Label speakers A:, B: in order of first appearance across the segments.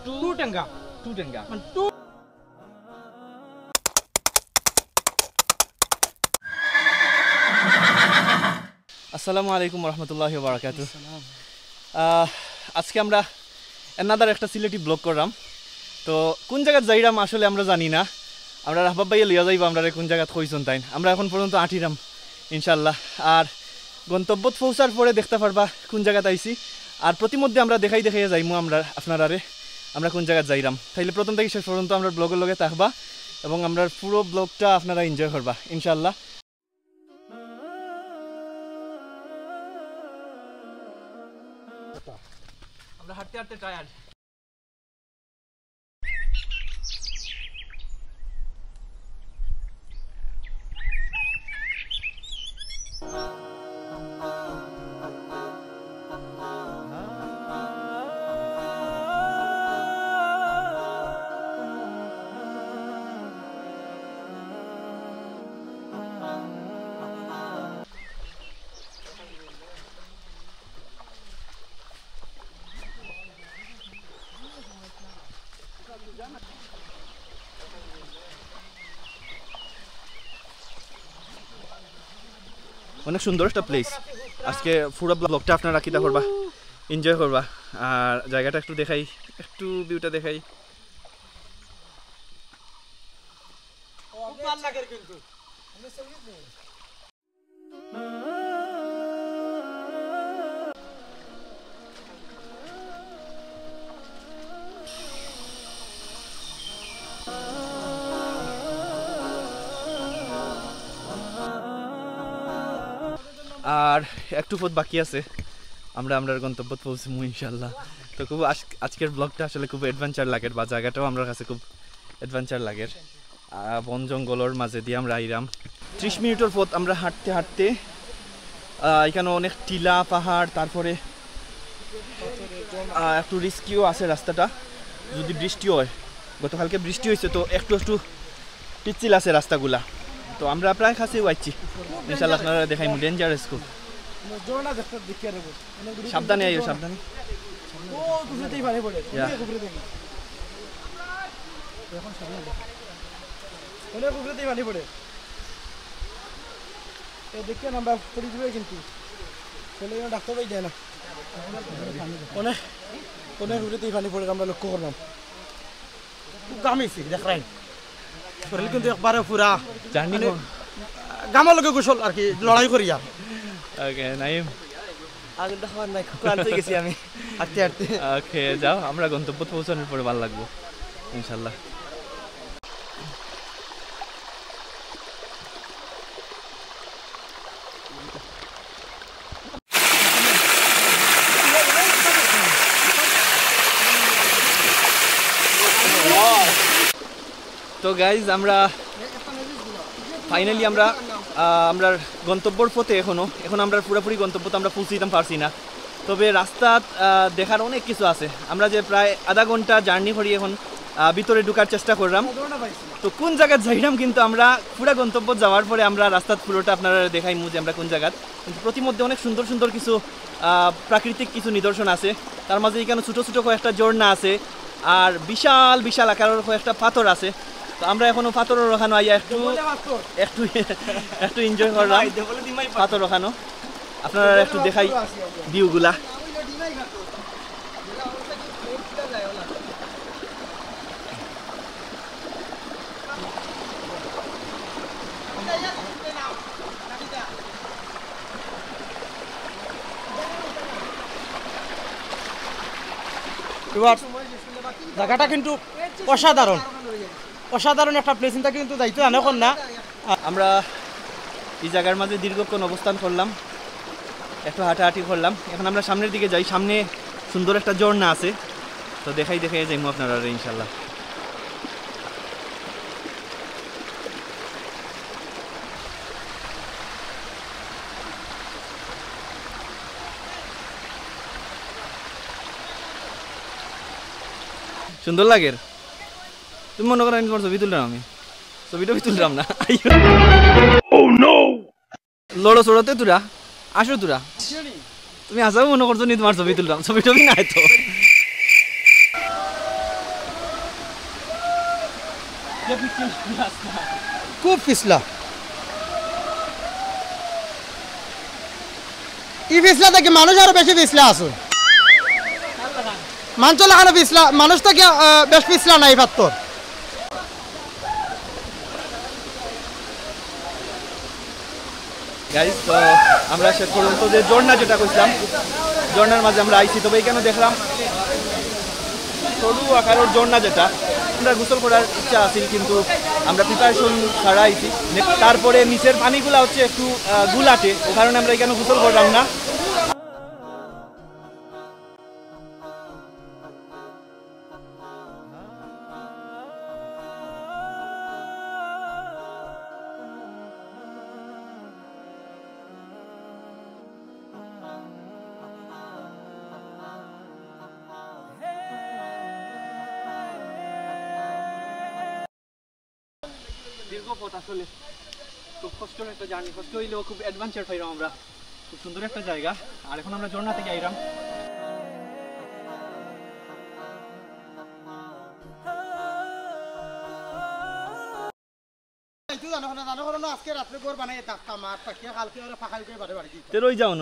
A: Two Tenga
B: আসসালামু আলাইকুম রহমতুল্লাহি ওয়া বারাকাতুহু। আজকে আমরা এনাদার একটা সিলেটি ব্লগ করলাম। তো কোন জায়গায় যাইরাম আসলে আমরা জানি না। আমরা রাহবাব ভাইয়া লিয়া যাইব আমরা কোন জায়গায় কইছেন তাই আমরা এখন পর্যন্ত আঁটিরাম ইনশাল্লাহ। আর গন্তব্যত পৌঁছার পরে দেখতে পারবা কোন জায়গাতে আইছি। আর প্রতিমধ্যে আমরা দেখাই যাইমু আমরা আপনারারে আমরা কোন জায়গায় যাইরাম। তাইলে প্রথম থেকে শেষ পর্যন্ত আমরা ব্লগের লগে থাকবা এবং আমরা পুরো ব্লগটা আপনারা এনজয় করবা ইনশাল্লাহ। আমরা হাঁটতে হাঁটতে টায়ার্ড। অনেক সুন্দর একটা প্লেস। আজকে পুরো ব্লগটা আপনারা কিতা করবা এনজয় করবা। আর জায়গাটা একটু দেখাই, একটু ভিউটা দেখাই। আর একটু পথ বাকি আছে, আমরা গন্তব্য পৌঁছবো ইনশাল্লাহ। তো খুব আজকের ব্লগটা আসলে খুব অ্যাডভেঞ্চার লাগে বা জায়গাটাও আমার কাছে খুব অ্যাডভেঞ্চার লাগে। বন জঙ্গলের মাঝে দিয়ে আমরা আইরাম 30 মিনিটের পথ আমরা হাঁটতে হাঁটতে। এখানে অনেক টিলা পাহাড়, তারপরে একটু রিস্কিও আছে রাস্তাটা যদি বৃষ্টি হয়। গতকালকে বৃষ্টি হয়েছে তো একটু পিচ্ছিল আছে রাস্তাগুলা। তো আমরা প্রায় কাছে যাচ্ছি ইনশাআল্লাহ, আপনারা দেখাই ডেঞ্জারাস খুব। সাবধানে আইও, সাবধানে।
A: আমরা লক্ষ্য করলাম শরীর কিন্তু একবারে পুরা
B: জার্নি
A: গামার লগে গোসল আর কি লড়াই করি আর।
B: ওকে নাইম,
A: আগে দেখাবার নাই, ক্লান্ত হয়ে গেছি আমি হাঁটতে হাঁটতে।
B: ওকে যাও, আমরা গন্তব্য পৌঁছানোর পরে ভালো লাগবো ইনশাল্লাহ। তো গাইজ আমরা ফাইনালি আমরা গন্তব্যর পথে এখন আমরা পুরোপুরি গন্তব্যতে আমরা পৌঁছিতাম পারছি না। তবে রাস্তা দেখার অনেক কিছু আছে। আমরা যে প্রায় আধা ঘন্টা জার্নি করি এখন ভিতরে ঢুকার চেষ্টা করলাম। তো কোন জায়গায় যাইলাম কিন্তু আমরা পুরো গন্তব্য যাওয়ার পরে আমরা রাস্তার পুরোটা আপনারা দেখাইমু যে আমরা কোন জায়গায়। কিন্তু প্রতিমধ্যে অনেক সুন্দর সুন্দর কিছু প্রাকৃতিক কিছু নিদর্শন আছে। তার মাঝে এখানে ছোটো ছোটো কয়েকটা ঝর্ণা আছে আর বিশাল বিশাল আকারের কয়েকটা পাথর আছে। তো আমরা এখনো পাথরের ওখানে আইয়া একটু এনজয় করলাম পাথর ওখানো। আপনারা একটু দেখাই ভিউগুলা।
A: জায়গাটা কিন্তু অসাধারণ একটা প্লেস, কিন্তু যাইতে আনখন না।
B: আমরা এই জায়গার মাঝে দীর্ঘক্ষণ অবস্থান করলাম, একটু হাঁটাহাঁটি করলাম। এখন আমরা সামনের দিকে যাই, সামনে সুন্দর একটা ঝর্ণা আছে। তো দেখাই যাইমু আপনারা ইনশাল্লাহ। সুন্দর লাগে। তুমি মনে করো তোমার ছবি তুললাম, আমি ছবিটা তুললাম না। লড়ো চড়োতে তোরা আসো, তোরা তুমি আসাও মনে করছো নি তোমার ছবি তুললাম, ছবি টবি নাই তো।
A: খুব পিছলা ই পিছলা থেকে মানুষ আরো বেশি পিছলা আছে মানুষ লাগানো পিছলা মানুষ থেকে বেশ পিছলা নাই পাত্তর
B: গাইস তো আমরা শেষ পর্যন্ত যে ঝর্ণা যেটা কইছিলাম ঝর্ণার মাঝে আমরা আইছি তবে এখানে দেখলাম সরু আকারের ঝর্ণা যেটা আমরা গোসল করার ইচ্ছা আছিল কিন্তু আমরা প্রিপারেশন ছাড়া আইছি তারপরে নিচের পানিগুলা হচ্ছে একটু গুলাটে ও কারণে আমরা এখানে গোসল করলাম না দীর্ঘ পথ আসলে খুব কষ্টের একটা জার্নি কষ্ট হইলেও খুব অ্যাডভেঞ্চার পাইলাম আমরা খুব সুন্দর একটা জায়গা আর এখন আমরা ঝর্ণা থেকে আইলাম রই যাও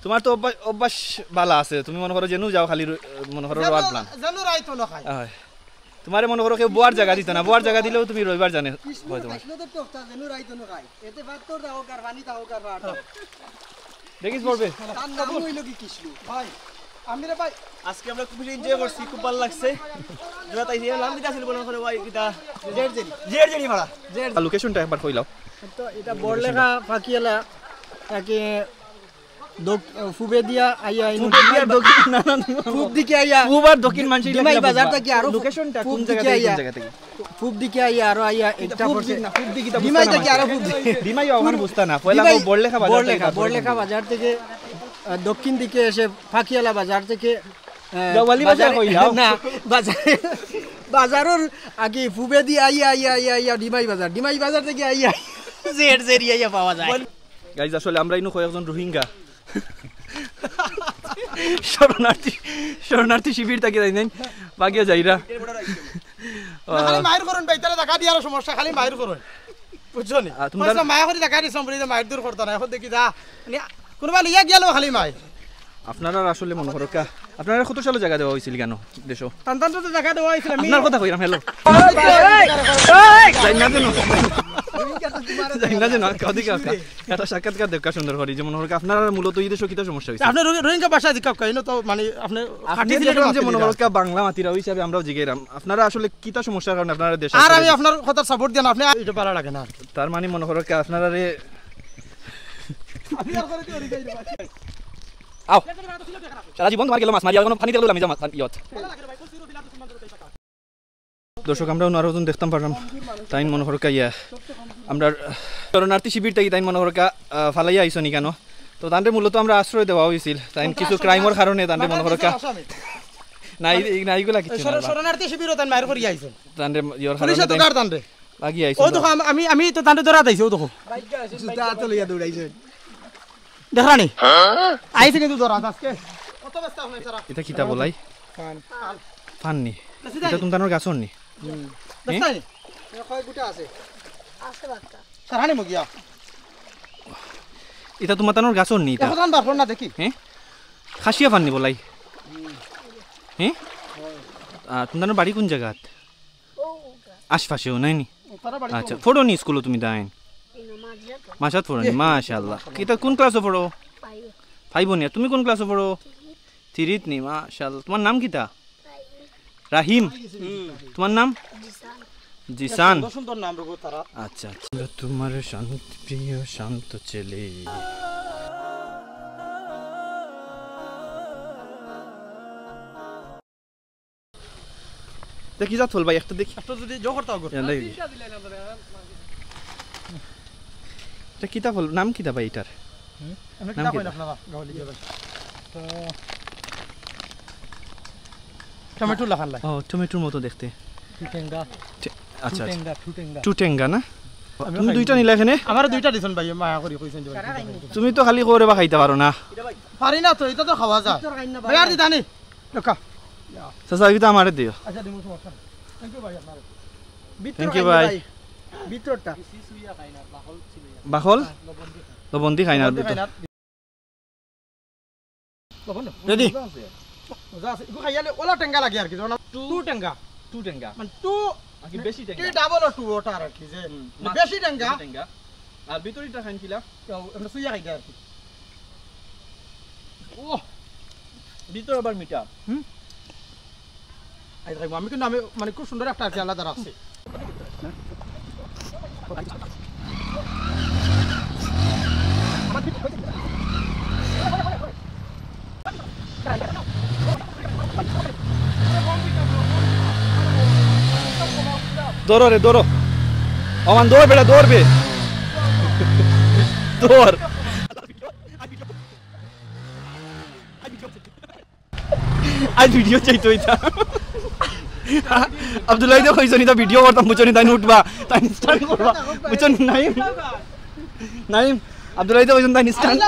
B: তোমার তো অভ্যাস বালা আছে তুমি মনে করো যেনু যাও খালি মনে করো রাত প্ল্যান তোমারে মনে করো কেউ বোয়ার জায়গা দিত না বোয়ার জায়গা দিলেও তুমি রবিবার জানে দেখিস পড়বে আজকে আমরা খুব এনজয় করছি খুব ভালো লাগছে লোকেশনটা একবার কইলাও
A: এটা বড়লেখা ফাঁকিয়ালা তাকে ফুবে দিয়া আইয়া ফুব দিকে আইয়া
B: ফুবার দক্ষিণ মানসি
A: ডিমাই বাজার থেকে আরো
B: লোকেশনটা কোন জায়গা থেকে
A: ফুব দিকে আইয়া আরো আইয়া একটা পড়ছে
B: না ফুব দিকে
A: ডিমাই থেকে আরো ফুব
B: ডিমাই ওখানে বুঝতা না পয়লা
A: বড়লেখা বাজার থেকে দক্ষিণ দিকে এসে ফাঁকিয়ালা বাজার থেকে
B: গাওয়ালি বাজার কইলাও
A: না বাজারের আগে ফুবে দিয়ে আইয়া ডিমাই বাজার থেকে আইয়া জেরি আইয়া পাওয়া যায়
B: গাইজ আসলে আমরা ইনো কয়েকজন রোহিঙ্গা শরণার্থী শিবির থেকে যাই নাই বাগিয়া যাইরা
A: খালি মায়ের করুন বাইতালে দেখা দিয়ার সমস্যা খালি মায়ের করুন বুঝছো নি তোমরা মায়া করে দেখা দিছম বলি মায়ের দূর করতা না এখন দেখি যা কোনবা লিয়া গেল খালি মাই
B: আপনারা আসলে মনে করো কা আপনারা কত সালে জায়গা দেওয়া হয়েছিল কেন দেশো
A: তান্তান তো জায়গা দেওয়া হয়েছিল
B: আপনার কথা কইরাম হ্যালো একটা সাক্ষাৎকার দেখা সুন্দর করি যেমন আপনার মূলত এই দেশে কিতা সমস্যা হয়েছে
A: আপনি রোহিঙ্গা ভাষা জিজ্ঞাসা করেন তো মানে আপনি
B: যে মনে করো বাংলা মাতিরা হিসাবে আমরাও জিজ্ঞাসাম আপনারা আসলে কিতা সমস্যার কারণে আপনারা দেশে
A: আর আমি আপনার কথা সাপোর্ট দেন আপনি এটা পারা লাগে না
B: তার মানে মনে করো আপনারা রে আও সারা জীবন তোমার গেল মাছ মারি আর কোনো পানি দিলাম আমি যা ইয়ত দর্শক আমরা অন্যজন দেখতাম পারলাম তাই মনে করো ইয়া আমরা শরণার্থী শিবির থেকে তাই মনে করো ফালাইয়া আইসো নি কেন তো তাদের মূলত আমরা আশ্রয় দেওয়া হয়েছিল তাই কিছু ক্রাইমের কারণে তাদের মনে করো নাই নাইগুলা কিছু না
A: শরণার্থী শিবির তাই মার করি আইছেন
B: তাদের ইয়র
A: পুলিশ তো গার তানরে
B: লাগি আইছো
A: ও দেখো আমি তো তাদের ধরা দাইছি ও দেখো জুতা তো লইয়া দৌড়াইছে দেখানি আইছে কিন্তু ধরা আজকে কত ব্যস্ত হই স্যার
B: এটা কিতা বলাই ফান নি এটা তুমি তানোর গাছর নি
A: দেখানি কয় গুটা আছে বাচ্চা সারানি মগিয়া
B: এটা তোমার তানোর গাছর নি এটা
A: এখন বারফর না দেখি
B: হ্যাঁ খাসিয়া ফান নি বলাই হ্যাঁ তুমি তানোর বাড়ি কোন জায়গাত আশপাশেও নাই নি আচ্ছা ফটো নি স্কুলে তুমি দাইন মাসাত পড়ো নি মাশাআল্লাহ কিতা কোন ক্লাসে পড়ো 5 নি তুমি কোন ক্লাসে পড়ো 3 নি মাশাআল্লাহ তোমার নাম কিতা রাহিম তোমার নাম জিসান
A: সুন্দর নাম রগো তারা
B: আচ্ছা তোমার শান্ত প্রিয় শান্ত ছেলে দেখি যা থল ভাই একটা দেখি
A: একটা যদি জো করতে হবে
B: এটা কিতা ফল নাম কিতা ভাই এটার
A: নাম কি আপনারা গাওলি যাবে তো টমেটো লাগান লাই
B: ও টমেটোর মতো দেখতে
A: টুটেঙ্গা
B: আচ্ছা
A: টুটেঙ্গা
B: টুটেঙ্গা না তুমি দুইটা নিলা এখানে
A: আমার দুইটা দিছন ভাই মায়া করি কইছেন যে
B: তুমি তো খালি করে বা খাইতে পারো না
A: পারি না তো এটা তো খাওয়া যায় ভাই আর দিতানি লকা
B: চাচা এটা আমারে দিও
A: আচ্ছা দিমু সমস্যা নাই থ্যাংক ইউ ভাই আপনার
B: Thank you, ভাই।
A: ভিতরটা
B: বাখল লবন্দি খাই না দিতো রেডি
A: মজা আছে ইগো খাইয়ালে ওলা টেঙ্গা লাগে আর কি জানা টু টেঙ্গা মানে টু
B: আকি বেশি
A: টি ডাবল টু ওটা আর কি যে বেশি টেঙ্গা
B: আর ভিতরিটা খাইছিলা
A: আমরা সুইয়া খাই আর কি
B: ও ভিতর আবার মিঠা
A: আই খাইবো আমি কিন্তু আমি মানে খুব সুন্দর একটা আর কি আলাদা আছে
B: দৌড়ো রে দৌড়ো অমান দৌড় বেটা দৌড়বে দৌড় আজ ভিডিও চাইতো এটা আব্দুল্লাহ তো কইছো নি তা ভিডিও করতাম বুঝনি তাই উঠবা তাই স্টার্ট করবা বুঝন নাইম নাইম আব্দুল্লাহ তো কইছো তাই স্টার্ট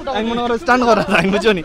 B: আমি মনে করো স্টার্ট করা তাই বুঝনি